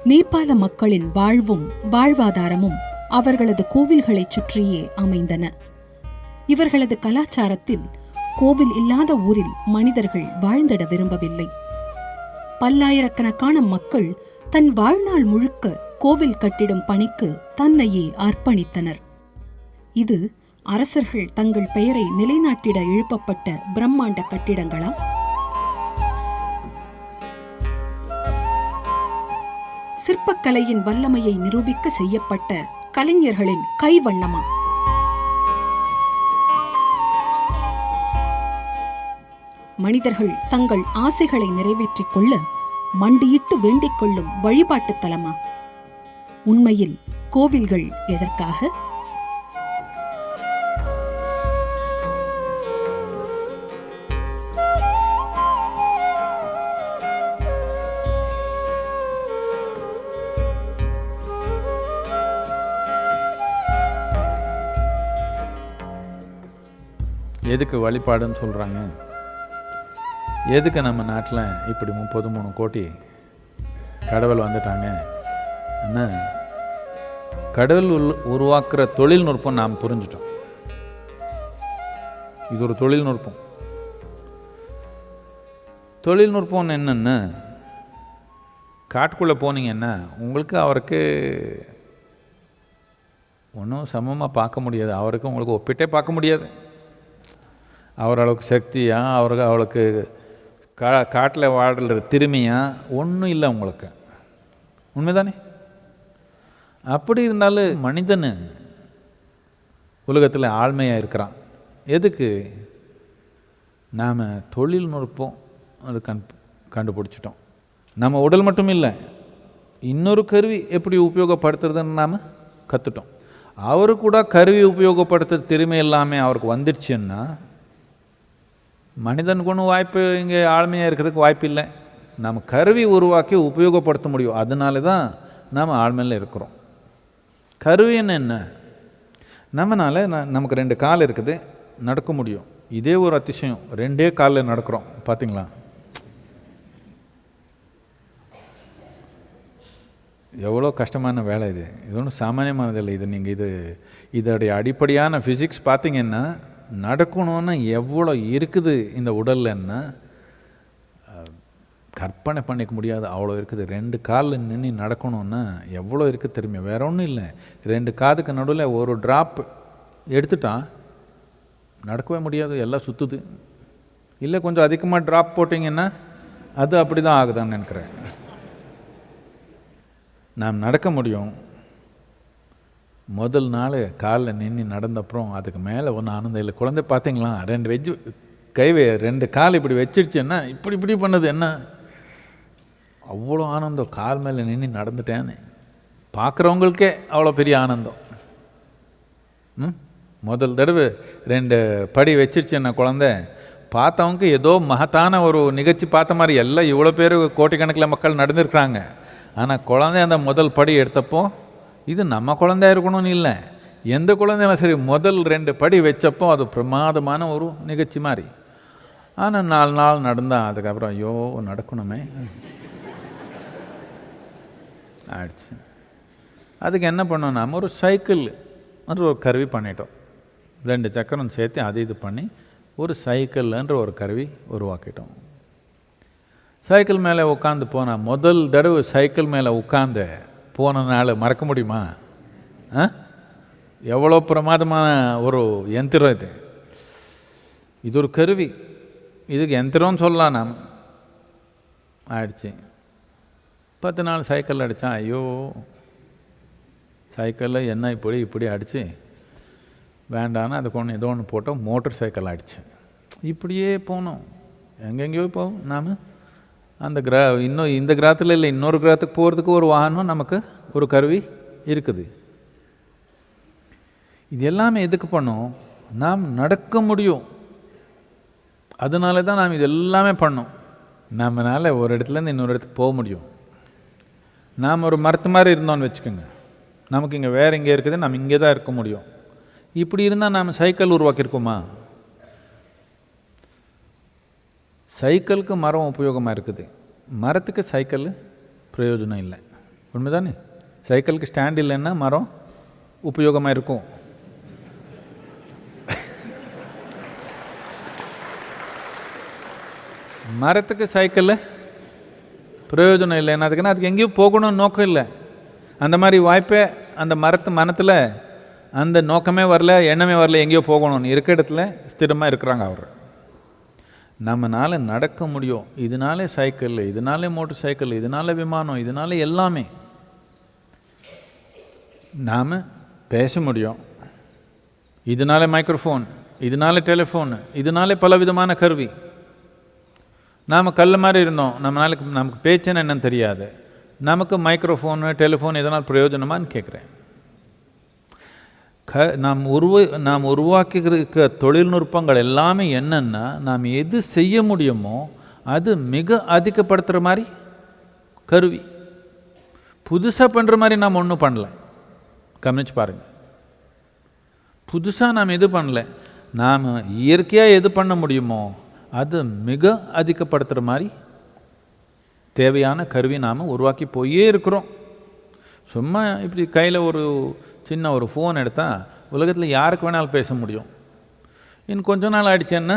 நேபாள மக்களின் வாழ்வும் வாழ்வாதாரமும் அவர்களது கோவில்களைச் சுற்றியே அமைந்தன. இவர்களது கலாச்சாரத்தில் கோவில் இல்லாத ஊரில் மனிதர்கள் வாழ்ந்திட விரும்பவில்லை. பல்லாயிரக்கணக்கான மக்கள் தன் வாழ்நாள் முழுக்க கோவில் கட்டிடும் பணிக்கு தன்னையே அர்ப்பணித்தனர். இது அரசர்கள் தங்கள் பெயரை நிலைநாட்டிட எழுப்பப்பட்ட பிரம்மாண்ட கட்டிடங்களா? சிற்பக்கலையின் வல்லமையை நிரூபிக்க செய்யப்பட்ட கலைஞர்களின் கைவண்ணமா? மனிதர்கள் தங்கள் ஆசைகளை நிறைவேற்றிக் கொள்ள மண்டியிட்டு வேண்டிக் கொள்ளும் வழிபாட்டுத் தலமா? உண்மையில் கோவில்கள் எதற்காக? எதுக்கு வழிபாடுன்னு சொல்கிறாங்க? எதுக்கு நம்ம நாட்டில் இப்படி 33 கோடி கடவுள் வந்துட்டாங்க? என்ன கடவுள் உருவாக்குற தொழில்நுட்பம் நாம் புரிஞ்சிட்டோம். இது ஒரு தொழில்நுட்பம். தொழில்நுட்பம் என்னென்ன, காட்டுக்குள்ளே போனீங்கன்னா உங்களுக்கு அவருக்கு ஒன்றும் சமமாக பார்க்க முடியாது. அவருக்கு உங்களுக்கு ஒப்பிட்டே பார்க்க முடியாது. அவர் அளவுக்கு சக்தியா, அவளுக்கு காட்டில் வாழ்கிற திறமையா ஒன்றும் இல்லை உங்களுக்கு. உண்மைதானே? அப்படி இருந்தாலும் மனிதன் உலகத்தில் ஆழ்மையாக இருக்கிறான். எதுக்கு? நாம் தொழில்நுட்பம் அது கண்டுபிடிச்சிட்டோம். நம்ம உடல் மட்டும் இல்லை, இன்னொரு கருவி எப்படி உபயோகப்படுத்துறதுன்னு நாம் கற்றுட்டோம். அவரு கூட கருவி உபயோகப்படுத்துற திறமை எல்லாமே அவருக்கு வந்துடுச்சுன்னா மனிதனுக்கு ஒன்றும் வாய்ப்பு இங்கே ஆழ்மையாக இருக்கிறதுக்கு வாய்ப்பு இல்லை. நம்ம கருவி உருவாக்கி உபயோகப்படுத்த முடியும். அதனால தான் நாம் ஆழ்மையில் இருக்கிறோம். கருவின்னு என்ன? நம்மனால நமக்கு 2 கால் இருக்குது, நடக்க முடியும். இதே ஒரு அதிசயம், 2 காலில் நடக்கிறோம். பார்த்தீங்களா? எவ்வளோ கஷ்டமான வேலை இது. இது ஒன்றும் சாமானியமானதில்லை. இது நீங்கள் இதோடைய அடிப்படையான ஃபிசிக்ஸ் பார்த்தீங்கன்னா நடக்கணும்னா எவ்வளோ இருக்குது இந்த உடல்லன்னா கற்பனை பண்ணிக்க முடியாது. அவ்வளோ இருக்குது. 2 காலில் நின்று நடக்கணும்னா எவ்வளோ இருக்குது தெரியுமா? வேற ஒன்றும் இல்லை. 2 காதுக்கு நடுவில் ஒரு ட்ராப் எடுத்துட்டான் நடக்கவே முடியாது, எல்லாம் சுற்றுது. இல்லை கொஞ்சம் அதிகமாக ட்ராப் போட்டிங்கன்னா அது அப்படி தான் ஆகுதான்னு நினைக்கிறேன். நாம் நடக்க முடியும். முதல் நாள் காலில் நின்று நடந்தப்புறம் அதுக்கு மேலே ஒன்றும் ஆனந்தம் இல்லை. குழந்தை பார்த்தீங்களா? 2 கால் இப்படி வச்சிருச்சுன்னா இப்படி பண்ணுது. என்ன அவ்வளோ ஆனந்தம், கால் மேலே நின்று நடந்துட்டேன்னு. பார்க்குறவங்களுக்கே அவ்வளோ பெரிய ஆனந்தம். முதல் தடவை 2 படி வச்சிருச்சுன்னா குழந்தை, பார்த்தவங்க ஏதோ மகத்தான ஒரு நிகழ்ச்சி பார்த்த மாதிரி. எல்லாம் இவ்வளோ பேர் கோட்டிக்கணக்கில் மக்கள் நடந்துருக்குறாங்க. ஆனால் குழந்தை அந்த முதல் படி எடுத்தப்போ இது நம்ம குழந்தையா இருக்கணும்னு இல்லை, எந்த குழந்தையும் சரி, முதல் 2 படி வச்சப்போ அது பிரமாதமான ஒரு நிகழ்ச்சி மாதிரி. ஆனால் 4 நாள் நடந்தான். அதுக்கப்புறம் ஐயோ நடக்கணுமே ஆயிடுச்சு. அதுக்கு என்ன பண்ணோம்? நம்ம ஒரு சைக்கிள் ஒரு கருவி பண்ணிட்டோம். 2 சக்கரம் சேர்த்து இது பண்ணி ஒரு சைக்கிள்ன்ற ஒரு கருவி உருவாக்கிட்டோம். சைக்கிள் மேலே உட்காந்து போனால், முதல் தடவை சைக்கிள் மேலே உட்காந்து போன நாள் மறக்க முடியுமா? எவ்வளோ பிரமாதமான ஒரு யந்திரம் இது. இது ஒரு கருவி, இதுக்கு யந்திரம்னு சொல்லலாம் நாம். ஆயிடுச்சு. 10 நாள் சைக்கிள் அடித்தான். ஐயோ சைக்கிளில் என்ன இப்படி அடித்து வேண்டான்னு அதுக்கு ஒன்று ஏதோ ஒன்று போட்டோம். மோட்டர் சைக்கிள் ஆகிடுச்சு. இப்படியே போனோம், எங்கெங்கேயோ போவோம் நாம். அந்த இன்னும் இந்த கிரகத்தில் இல்லை, இன்னொரு கிரகத்துக்கு போகிறதுக்கு ஒரு வாகனம், நமக்கு ஒரு கருவி இருக்குது. இது எல்லாமே எதுக்கு பண்ணோம்? நாம் நடக்க முடியும். அதனால தான் நாம் இது எல்லாமே பண்ணோம். நம்மளால் ஒரு இடத்துலேருந்து இன்னொரு இடத்துக்கு போக முடியும். நாம் ஒரு மரத்து மாதிரி இருந்தோன்னு வச்சுக்கோங்க, நமக்கு இங்கே வேறு இங்கே இருக்குது, நம்ம இங்கே தான் இருக்க முடியும். இப்படி இருந்தால் நாம் சைக்கிள் உருவாக்கியிருக்கோமா? சைக்கிளுக்கு மரம் உபயோகமாக இருக்குது, மரத்துக்கு சைக்கிள் பிரயோஜனம் இல்லை. உண்மைதானே? சைக்கிளுக்கு ஸ்டாண்ட் இல்லைன்னா மரம் உபயோகமாக இருக்கும். மரத்துக்கு சைக்கிள் பிரயோஜனம் இல்லை. என்னதுக்குன்னா அதுக்கு எங்கேயும் போகணும்னு நோக்கம் இல்லை. அந்த மாதிரி வாய்ப்பே அந்த மனத்தில் அந்த நோக்கமே வரல, எண்ணமே வரல, எங்கேயோ போகணும்னு இருக்க இடத்துல ஸ்திரமாக இருக்கிறாங்க. அவர் நம்மளால் நடக்க முடியும். இதனாலே சைக்கிள், இதனாலே மோட்டர் சைக்கிள், இதனால விமானம், இதனால எல்லாமே நாம் பேச முடியும். இதனால மைக்ரோஃபோன், இதனால டெலிஃபோன், இதனாலே பல விதமான கருவி. நாம் கல் மாதிரி இருந்தோம், நமக்கு பேச்சுன்னு என்னன்னு தெரியாது. நமக்கு மைக்ரோஃபோனு டெலிஃபோன் இதனால் பிரயோஜனமானு கேட்குறேன். நாம் உருவாக்கியிருக்க தொழில்நுட்பங்கள் எல்லாமே என்னென்னா, நாம் எது செய்ய முடியுமோ அது மிக அதிகப்படுத்துகிற மாதிரி கருவி. புதுசாக பண்ணுற மாதிரி நாம் ஒன்றும் பண்ணல. கவனிச்சு பாருங்கள். புதுசாக நாம் எது பண்ணல, நாம் இயற்கையாக எது பண்ண முடியுமோ அது மிக அதிகப்படுத்துகிற மாதிரி தேவையான கருவி நாம் உருவாக்கி போயே இருக்கிறோம். சும்மா இப்படி கையில் ஒரு சின்ன ஒரு ஃபோன் எடுத்தால் உலகத்தில் யாருக்கு வேணாலும் பேச முடியும். இன்னும் கொஞ்ச நாள் ஆகிடுச்சேன்னா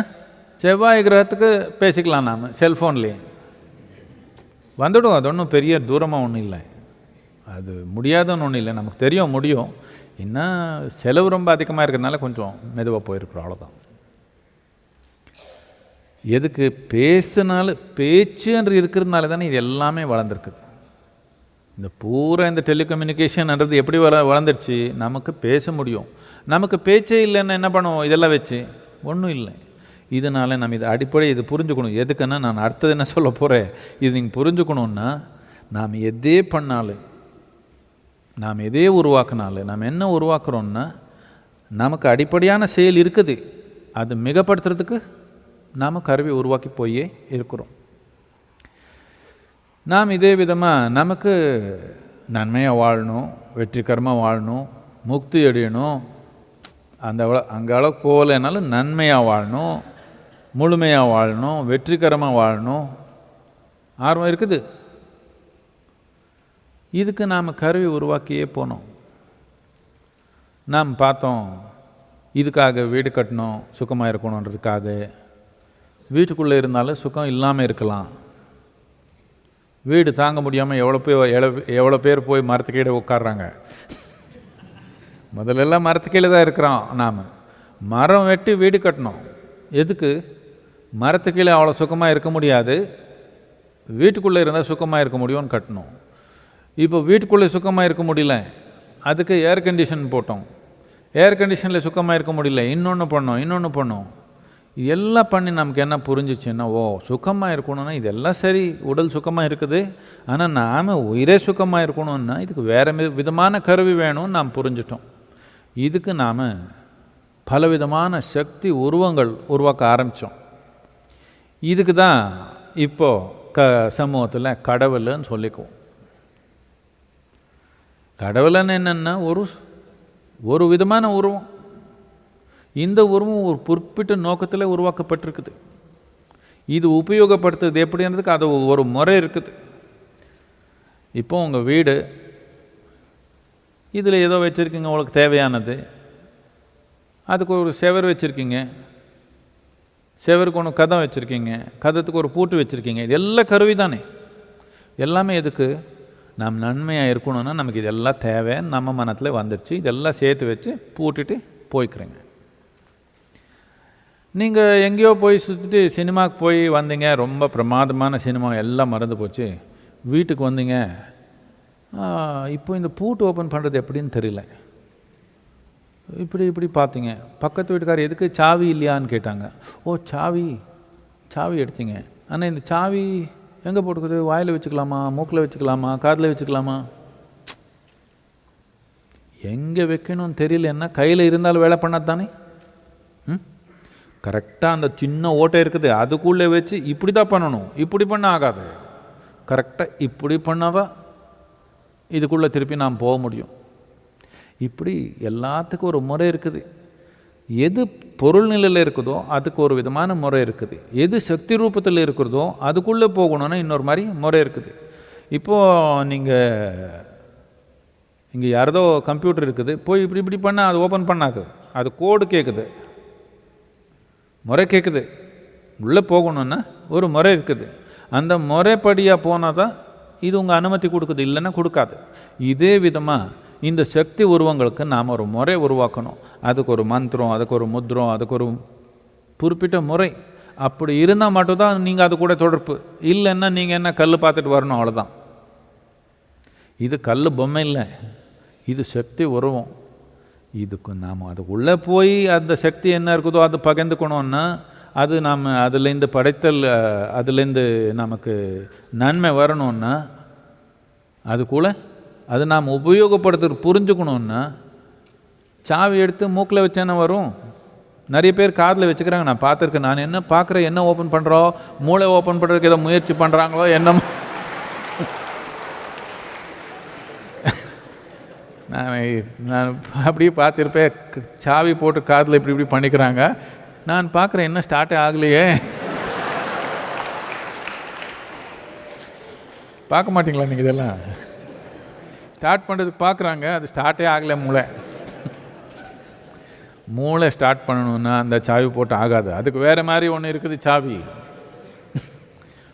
செவ்வாய் கிரகத்துக்கு பேசிக்கலாம். நாம் செல்ஃபோன்லேயே வந்துடும். அது ஒன்றும் பெரிய தூரமாக ஒன்றும் இல்லை, அது முடியாதுன்னு ஒன்றும் இல்லை. நமக்கு தெரியும் முடியும். இன்னும் செலவு ரொம்ப அதிகமாக இருக்கிறதுனால கொஞ்சம் மெதுவாக போயிருக்கிறோம், அவ்வளோதான். எதுக்கு பேச்சுன்று இருக்கிறதுனால தானே இது எல்லாமே வளர்ந்துருக்குது. இந்த பூரா இந்த டெலிகம்யூனிகேஷன்ன்றது எப்படி வளர்ந்துருச்சு? நமக்கு பேச முடியும். நமக்கு பேச்சே இல்லைன்னா என்ன பண்ணுவோம்? இதெல்லாம் வச்சு ஒன்றும் இல்லை. இதனால் நம்ம இதை அடிப்படை இது புரிஞ்சுக்கணும். எதுக்குன்னா, நான் அடுத்தது என்ன சொல்ல போகிறேன், இது நீங்கள் புரிஞ்சுக்கணுன்னா, நாம் எதே பண்ணாலும், நாம் எதே உருவாக்கினாலும், நாம் என்ன உருவாக்குறோன்னா நமக்கு அடிப்படையான செயல் இருக்குது. அது மிகப்படுத்துறதுக்கு நாம் கருவி உருவாக்கி போயே இருக்கிறோம். நாம் இதே விதமாக நமக்கு நன்மையாக வாழணும், வெற்றிகரமாக வாழணும், முக்தி அடையணும், அங்கே அளவுக்கு போகலைனாலும் நன்மையாக வாழணும், முழுமையாக வாழணும், வெற்றிகரமாக வாழணும் ஆர்வம் இருக்குது. இதுக்கு நாம் கருவி உருவாக்கியே போனோம். நாம் பார்த்தோம், இதுக்காக வீடு கட்டணும், சுகமாக இருக்கணுன்றதுக்காக. வீட்டுக்குள்ளே இருந்தாலும் சுகம் இல்லாமல் இருக்கலாம். வீடு தாங்க முடியாமல் எவ்வளோ பேர் போய் மரத்துக்கீழே உட்காடுறாங்க. முதல்லலாம் மரத்துக்கீழே தான் இருக்கிறோம். நாம் மரம் வெட்டி வீடு கட்டணும். எதுக்கு? மரத்துக்கீழே அவ்வளோ சுகமாக இருக்க முடியாது, வீட்டுக்குள்ளே இருந்தால் சுகமாக இருக்க முடியும்னு கட்டணும். இப்போ வீட்டுக்குள்ளே சுகமாக இருக்க முடியல, அதுக்கு ஏர் கண்டிஷன் போட்டோம். ஏர் கண்டிஷனில் சுகமாக இருக்க முடியல, இன்னொன்று பண்ணோம். இதெல்லாம் பண்ணி நமக்கு என்ன புரிஞ்சிச்சுன்னா, சுகமாக இருக்கணும்னா இதெல்லாம் சரி, உடல் சுகமாக இருக்குது, ஆனால் நாம் உயிரே சுகமாக இருக்கணும்னா இதுக்கு வேறு விதமான கருவி வேணும்னு நாம் புரிஞ்சிட்டோம். இதுக்கு நாம் பலவிதமான சக்தி உருவங்கள் உருவாக்க ஆரம்பித்தோம். இதுக்கு தான் இப்போது சமூகத்தில் கடவுள்னு சொல்லிக்குவோம். கடவுள்னு என்னென்னா ஒரு விதமான உருவம். இந்த உருவம் ஒரு குறிப்பிட்ட நோக்கத்தில் உருவாக்கப்பட்டிருக்குது. இது உபயோகப்படுத்துறது எப்படின்றதுக்கு அது ஒரு முறை இருக்குது. இப்போ உங்கள் வீடு, இதில் ஏதோ வச்சுருக்கீங்க உங்களுக்கு தேவையானது, அதுக்கு ஒரு செவர் வச்சுருக்கீங்க, செவருக்கு ஒன்று கதம் வச்சுருக்கீங்க, கதத்துக்கு ஒரு பூட்டு வச்சுருக்கீங்க. இது எல்லாம் கருவி தானே. எல்லாமே எதுக்கு? நாம் நன்மையாக இருக்கணும்னா நமக்கு இதெல்லாம் தேவை, நம்ம மனத்தில் வந்துடுச்சு, இதெல்லாம் சேர்த்து வச்சு பூட்டிட்டு போய்க்கிறேங்க. நீங்கள் எங்கேயோ போய் சுற்றிட்டு சினிமாவுக்கு போய் வந்தீங்க, ரொம்ப பிரமாதமான சினிமா, எல்லாம் மறந்து போச்சு. வீட்டுக்கு வந்தீங்க, இப்போ இந்த பூட்டு ஓப்பன் பண்ணுறது எப்படின்னு தெரியல. இப்படி பார்த்தீங்க, பக்கத்து வீட்டுக்காரர் எதுக்கு சாவி இல்லையான்னு கேட்டாங்க. சாவி எடுத்தீங்க, ஆனால் இந்த சாவி எங்கே போட்டுக்குது? வாயில் வச்சுக்கலாமா, மூக்கில் வச்சுக்கலாமா, காதில் வச்சுக்கலாமா? எங்கே வைக்கணும்னு தெரியலன்னா கையில் இருந்தாலும் வேலை பண்ணாது தானே. கரெக்டாக அந்த சின்ன ஓட்டை இருக்குது, அதுக்குள்ளே வச்சு இப்படி தான் பண்ணணும், இப்படி பண்ண ஆகாது. கரெக்டாக இப்படி பண்ணாதான் இதுக்குள்ளே திருப்பி நாம் போக முடியும். இப்படி எல்லாத்துக்கும் ஒரு முறை இருக்குது. எது பொருள் நிலையில் இருக்குதோ அதுக்கு ஒரு விதமான முறை இருக்குது. எது சக்தி ரூபத்தில் இருக்கிறதோ அதுக்குள்ளே போகணுன்னா இன்னொரு மாதிரி முறை இருக்குது. இப்போது நீங்கள் இங்கே யாரதோ கம்ப்யூட்டர் இருக்குது, போய் இப்படி இப்படி பண்ணால் அது ஓப்பன் பண்ணாது, அது கோடு கேட்குது, முறை கேட்குது. உள்ளே போகணுன்னா ஒரு முறை இருக்குது, அந்த முறைப்படியாக போனால் தான் இது உங்கள் அனுமதி கொடுக்குது, இல்லைன்னா கொடுக்காது. இதே விதமாக இந்த சக்தி உருவங்களுக்கு நாம் ஒரு முறை உருவாக்கணும். அதுக்கு ஒரு மந்திரம், அதுக்கு ஒரு முத்திரம், அதுக்கு ஒரு குறிப்பிட்ட முறை. அப்படி இருந்தால் மட்டும்தான் நீங்கள் அது கூட தொடர்பு. இல்லைன்னா நீங்கள் என்ன கல் பார்த்துட்டு வரணும், அவ்வளோதான். இது கல் பொம்மை இல்லை, இது சக்தி உருவம். இதுக்கு நாம் அதுக்குள்ளே போய் அந்த சக்தி என்ன இருக்குதோ அது பகிர்ந்துக்கணுன்னா அது நாம் அதுலேருந்து படைத்தல், அதுலேருந்து நமக்கு நன்மை வரணுன்னா அதுக்குள்ளே அது நாம் உபயோகப்படுத்துறது புரிஞ்சுக்கணுன்னா சாவி எடுத்து மூக்கில் வச்சேன்னா வரும். நிறைய பேர் காதில் வச்சுக்கிறாங்க, நான் பார்த்துருக்கேன். நான் என்ன பார்க்குறேன், என்ன ஓப்பன் பண்ணுறோம், மூளை ஓப்பன் பண்ணுறதுக்கு ஏதோ முயற்சி பண்ணுறாங்களோ என்ன. நான் அப்படியே பார்த்துருப்பேன், சாவி போட்டு காதில் இப்படி இப்படி பண்ணிக்கிறாங்க. நான் பார்க்குறேன், என்ன ஸ்டார்ட்டே ஆகலையே. பார்க்க மாட்டிங்களா நீங்கள்? இதெல்லாம் ஸ்டார்ட் பண்ணுறதுக்கு பார்க்குறாங்க, அது ஸ்டார்ட்டே ஆகலை. மூளை ஸ்டார்ட் பண்ணணுன்னா அந்த சாவி போட்டு ஆகாது, அதுக்கு வேறு மாதிரி ஒன்று இருக்குது சாவி.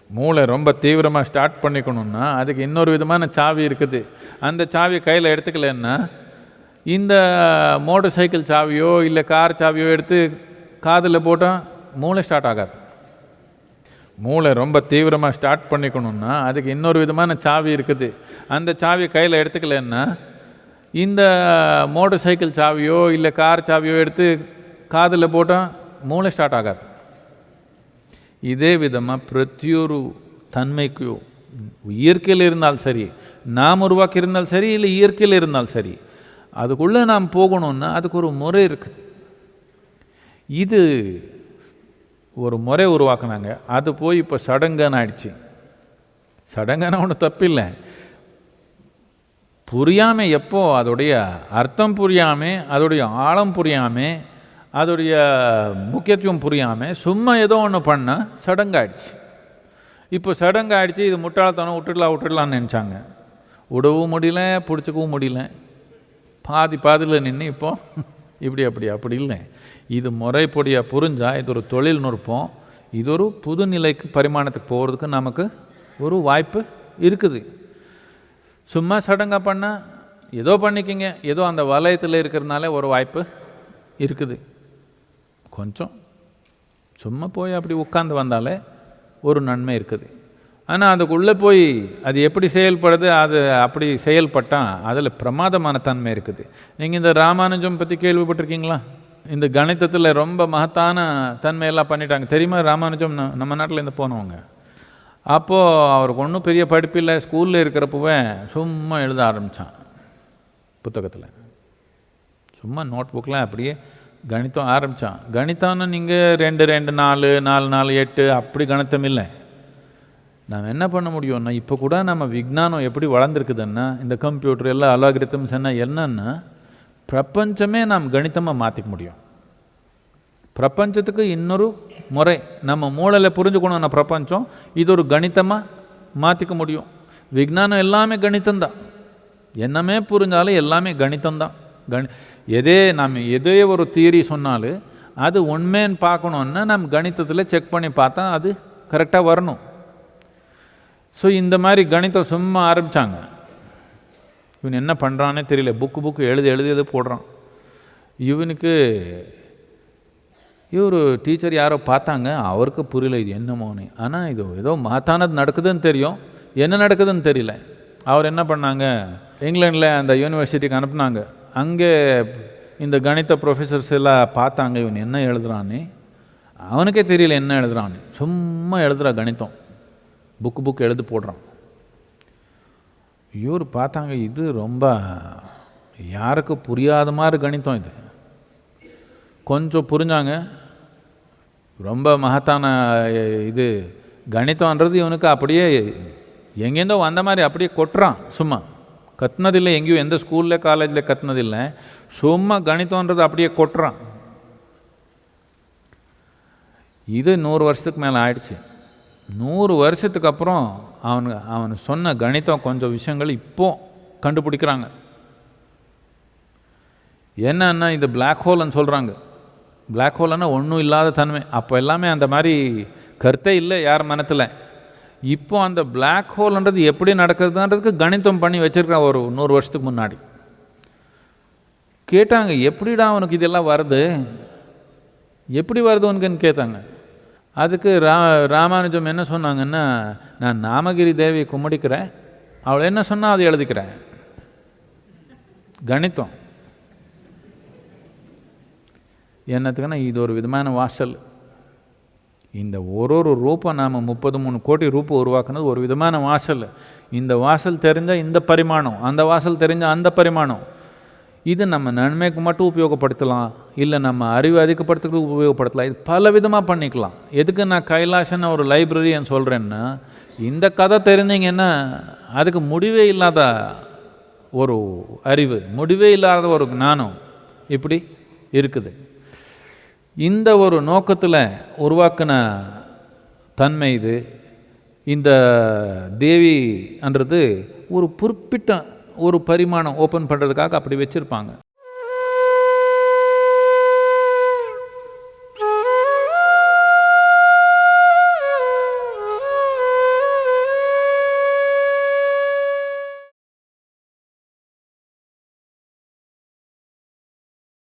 மூளை ரொம்ப தீவிரமாக ஸ்டார்ட் பண்ணிக்கணுன்னா அதுக்கு இன்னொரு விதமான சாவி இருக்குது. அந்த சாவி கையில் எடுத்துக்கலன்னா இந்த மோட்டர் சைக்கிள் சாவியோ இல்லை கார் சாவியோ எடுத்து காதில் போட்டால் மூளை ஸ்டார்ட் ஆகாது. மூளை ரொம்ப தீவிரமாக ஸ்டார்ட் பண்ணிக்கணுன்னா அதுக்கு இன்னொரு விதமான சாவி இருக்குது. அந்த சாவி கையில் எடுத்துக்கலன்னா இந்த மோட்டர் சைக்கிள் சாவியோ இல்லை கார் சாவியோ எடுத்து காதில் போட்டால் மூளை ஸ்டார்ட் ஆகாது. இதே விதமாக பிரத்தியொரு தன்மைக்கும் இயற்கையில் இருந்தாலும் சரி, நாம் உருவாக்கி இருந்தாலும் சரி, இல்லை இயற்கையில் இருந்தாலும் சரி, அதுக்குள்ளே நாம் போகணுன்னா அதுக்கு ஒரு முறை இருக்குது. இது ஒரு முறை உருவாக்குனாங்க, அது போய் இப்போ சடங்குன்னு ஆயிடுச்சு. சடங்குன்னா ஒன்றும் தப்பில்லை. புரியாமல் எப்போ அதோடைய அர்த்தம் புரியாமல், அதோடைய ஆழம் புரியாமல், அதோடைய முக்கியத்துவம் புரியாமல் சும்மா ஏதோ ஒன்று பண்ணால் சடங்காயிடுச்சு. இப்போ சடங்காயிடுச்சு, இது முட்டாள்தனம், விட்டுடலான்னு நினச்சாங்க. விடவும் முடியல, பிடிச்சிக்கவும் முடியல, பாதியில் நின்று இப்போ இப்படி அப்படி இல்லை. இது முறைப்படியாக புரிஞ்சால் இது ஒரு தொழில்நுட்பம், இது ஒரு புது நிலைக்கு பரிமாணத்துக்கு போகிறதுக்கு நமக்கு ஒரு வாய்ப்பு இருக்குது. சும்மா சடங்காக பண்ணால் ஏதோ பண்ணிக்கிங்க, ஏதோ அந்த வலயத்தில் இருக்கிறதுனால ஒரு வாய்ப்பு இருக்குது. கொஞ்சம் சும்மா போய் அப்படி உட்காந்து வந்தாலே ஒரு நன்மை இருக்குது. ஆனால் அதுக்குள்ளே போய் அது எப்படி செயல்படுது, அது அப்படி செயல்பட்டால் அதில் பிரமாதமான தன்மை இருக்குது. நீங்கள் இந்த ராமானுஜம் பற்றி கேள்விப்பட்டிருக்கீங்களா? இந்த கணிதத்தில் ரொம்ப மகத்தான தன்மையெல்லாம் பண்ணிட்டாங்க. தெரியுமா? ராமானுஜம் நம்ம நாட்டில் இருந்து போனவங்க. அப்போது அவருக்கு ஒன்றும் பெரிய படிப்பில்லை, ஸ்கூலில் இருக்கிறப்பவே சும்மா எழுத ஆரம்பித்தான் புத்தகத்தில். சும்மா நோட் புக்கில் அப்படியே கணிதம் ஆரம்பித்தான். கணிதம்னு நீங்கள் 2 2 4 4 4 8 அப்படி கணிதம் இல்லை. நாம் என்ன பண்ண முடியும்னா, இப்போ கூட நம்ம விஞ்ஞானம் எப்படி வளர்ந்துருக்குதுன்னா, இந்த கம்ப்யூட்டர் எல்லாம் அலாகிரிதம்ஸ் என்னன்னா பிரபஞ்சமே நாம் கணிதமாக மாற்றிக்க முடியும். பிரபஞ்சத்துக்கு இன்னொரு முறை நம்ம மூளையில் புரிஞ்சுக்கணும்னா பிரபஞ்சம் இது ஒரு கணிதமாக மாற்றிக்க முடியும். விஞ்ஞானம் எல்லாமே கணிதம்தான். என்னமே புரிஞ்சாலும் எல்லாமே கணிதம்தான். நாம் எதே ஒரு தியரி சொன்னாலும் அது உண்மைன்னு பார்க்கணுன்னா நம்ம கணிதத்தில் செக் பண்ணி பார்த்தா அது கரெக்டாக வரணும். ஸோ இந்த மாதிரி கணிதம் சும்மா ஆரம்பித்தாங்க. இவன் என்ன பண்ணுறான்னே தெரியல, புக்கு எழுதி போடுறான். இவனுக்கு இவர் டீச்சர் யாரோ பார்த்தாங்க, அவருக்கு புரியல இது என்னமோன்னு. ஆனால் இது ஏதோ மகத்தானது நடக்குதுன்னு தெரியும், என்ன நடக்குதுன்னு தெரியல. அவர் என்ன பண்ணாங்க, இங்கிலாண்டில் அந்த யூனிவர்சிட்டிக்கு அனுப்புனாங்க. அங்கே இந்த கணித ப்ரொஃபஸர்ஸ் எல்லாம் பார்த்தாங்க இவன் என்ன எழுதுறான்னு. அவனுக்கே தெரியல என்ன எழுதுறான்னு, சும்மா எழுதுகிற கணிதம் புக்கு எழுதி போடுறான். இவர் பார்த்தாங்க, இது ரொம்ப யாருக்கு புரியாத மாதிரி கணிதம், இது கொஞ்சம் புரிஞ்சாங்க. ரொம்ப மகத்தான இது கணிதம்ன்றது இவனுக்கு அப்படியே எங்கேருந்தோ வந்த மாதிரி அப்படியே கொட்டுறான். சும்மா கத்துனதில்லை, எங்கேயும் எந்த ஸ்கூலில் காலேஜில் கத்துனதில்லை, சும்மா கணிதம்ன்றது அப்படியே கொட்டுறான். இது 100 வருஷத்துக்கு மேலே ஆயிடுச்சு. 100 வருஷத்துக்கு அப்புறம் அவன் சொன்ன கணிதம் கொஞ்சம் விஷயங்கள் இப்போ கண்டுபிடிக்கிறாங்க. என்னன்னா இது பிளாக் ஹோல்னு சொல்கிறாங்க. பிளாக் ஹோல்னா ஒன்றும் இல்லாத தன்மை. அப்போ எல்லாமே அந்த மாதிரி கருத்தே இல்லை யார் மனத்தில். இப்போ அந்த பிளாக் ஹோல்ன்றது எப்படி நடக்குதுன்றதுக்கு கணிதம் பண்ணி வச்சுருக்கான் ஒரு 100 வருஷத்துக்கு முன்னாடி. கேட்டாங்க, எப்படிடா அவனுக்கு இதெல்லாம் வருது, எப்படி வருது உனக்குன்னு கேட்டாங்க. அதுக்கு ராமானுஜம் என்ன சொன்னாங்கன்னா, நான் நாமகிரி தேவியை கும்பிடிக்கிறேன், அவள் என்ன சொன்னால் அதை எழுதிக்கிறேன். கணிதம் என்னத்துக்குன்னா இது ஒரு விதமான வாசல். இந்த ஒரு ரூபம் நாம் 33 கோடி ரூபம் உருவாக்குனது ஒரு விதமான வாசல். இந்த வாசல் தெரிஞ்சால் இந்த பரிமாணம், அந்த வாசல் தெரிஞ்சால் அந்த பரிமாணம். இது நம்ம நன்மைக்கு மட்டும் உபயோகப்படுத்தலாம், இல்லை நம்ம அறிவு அதிகப்படுத்துறதுக்கு உபயோகப்படுத்தலாம். இது பல விதமாக பண்ணிக்கலாம். எதுக்கு நான் கைலாசன்னு ஒரு லைப்ரரின்னு சொல்கிறேன்னா, இந்த கதை தெரிஞ்சிங்கன்னா அதுக்கு முடிவே இல்லாத ஒரு அறிவு, முடிவே இல்லாத ஒரு ஞானம் இப்படி இருக்குது. இந்த ஒரு நோக்கத்தில் உருவாக்கின தன்மை இது. இந்த தேவின்றது ஒரு குறிப்பிட்ட ஒரு பரிமாணம் ஓப்பன் பண்ணுறதுக்காக அப்படி வச்சுருப்பாங்க.